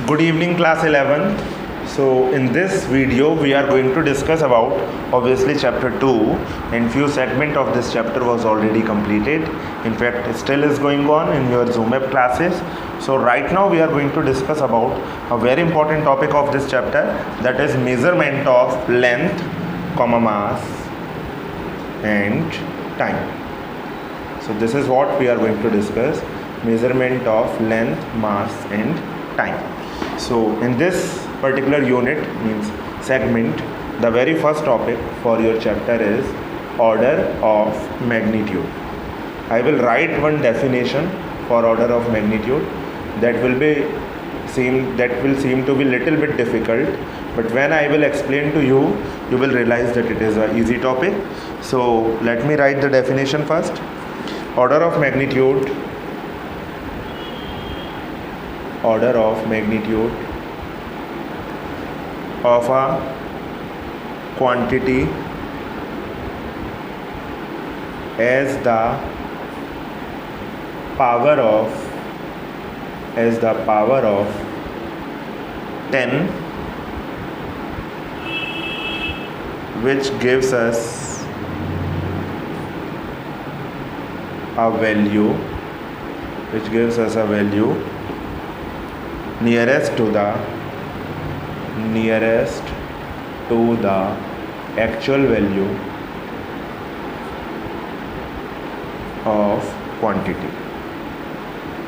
Good evening, class 11. So in this video we are going to discuss about obviously chapter 2, and few segment of this chapter was already completed. In fact, it still is going on in your Zoom app classes. So right now we are going to discuss about a very important topic of this chapter, that is measurement of length, mass and time. So this is what we are going to discuss: measurement of length, mass and time. So in this particular unit, means segment, the very first topic for your chapter is order of magnitude. I will write one definition for order of magnitude that will seem to be little bit difficult, but when I will explain to you, you will realize that it is an easy topic. So let me write the definition first. Order of magnitude of a quantity as the power of 10, which gives us a value nearest to the actual value of quantity.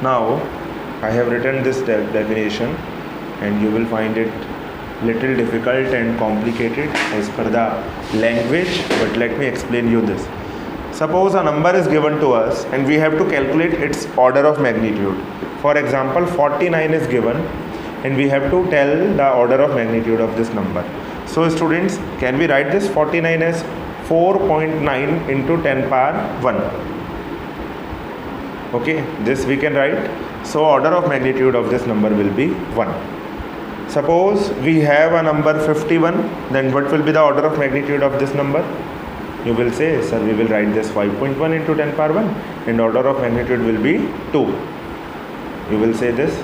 Now I have written this definition, and you will find it little difficult and complicated as per the language, but let me explain you this. Suppose a number is given to us and we have to calculate its order of magnitude. For example, 49 is given and we have to tell the order of magnitude of this number. So students, can we write this 49 as 4.9 into 10 power 1? Okay, this we can write. So order of magnitude of this number will be 1. Suppose we have a number 51, then what will be the order of magnitude of this number? You will say, sir, we will write this 5.1 into 10 power 1 and order of magnitude will be 2. You will say this.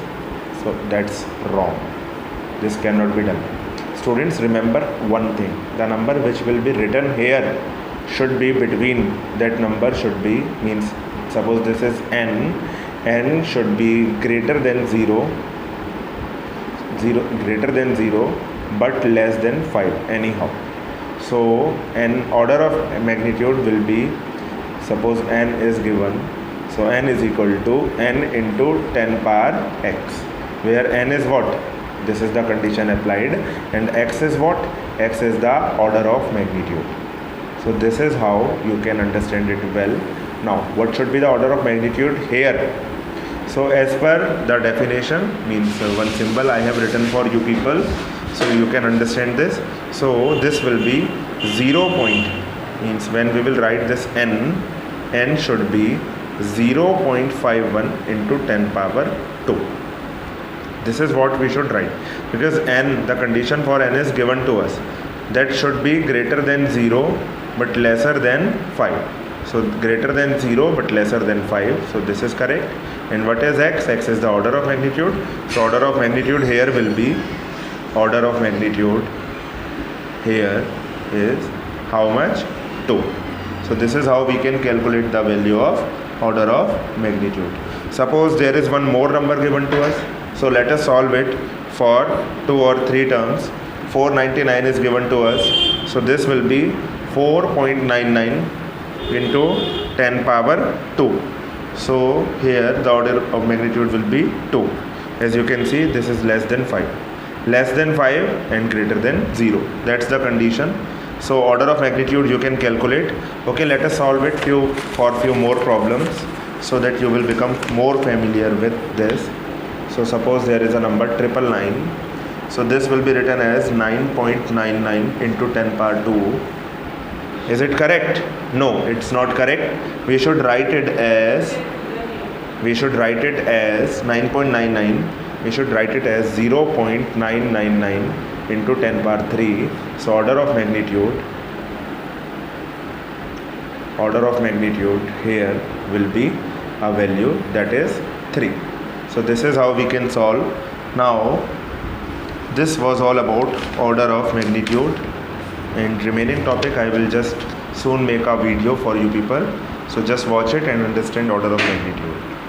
So that's wrong. This cannot be done. Students, remember one thing. The number which will be written here should be between, that number should be, means suppose this is n should be greater than 0, greater than 0 but less than 5 anyhow. So n order of magnitude will be, suppose n is given, so n is equal to n into 10 power x, where n is what? This is the condition applied, and x is what? X is the order of magnitude. So this is how you can understand it well. Now what should be the order of magnitude here? So as per the definition, means one symbol I have written for you people, so you can understand this. So this will be 0 point, means when we will write this n should be 0.51 into 10 power 2. This is what we should write, because n, the condition for n is given to us, that should be greater than 0 but lesser than 5. So greater than 0 but lesser than 5. So this is correct. And what is x? X is the order of magnitude. So order of magnitude here will be, order of magnitude here is how much? 2. So this is how we can calculate the value of order of magnitude. Suppose there is one more number given to us. So let us solve it for 2 or 3 terms. 499 is given to us. So this will be 4.99 into 10 power 2. So here the order of magnitude will be 2. As you can see, this is less than 5. Less than 5 and greater than 0. That's the condition. So order of magnitude you can calculate. Okay, let us solve it for few more problems so that you will become more familiar with this. So suppose there is a number 999. So this will be written as 9.99 into 10 power 2. Is it correct? No, it's not correct. We should write it as 9.99. We should write it as 0.999 into 10 power 3. So order of magnitude here will be a value that is 3. So this is how we can solve Now this was all about order of magnitude, and remaining topic I will just soon make a video for you people, so just watch it and understand order of magnitude.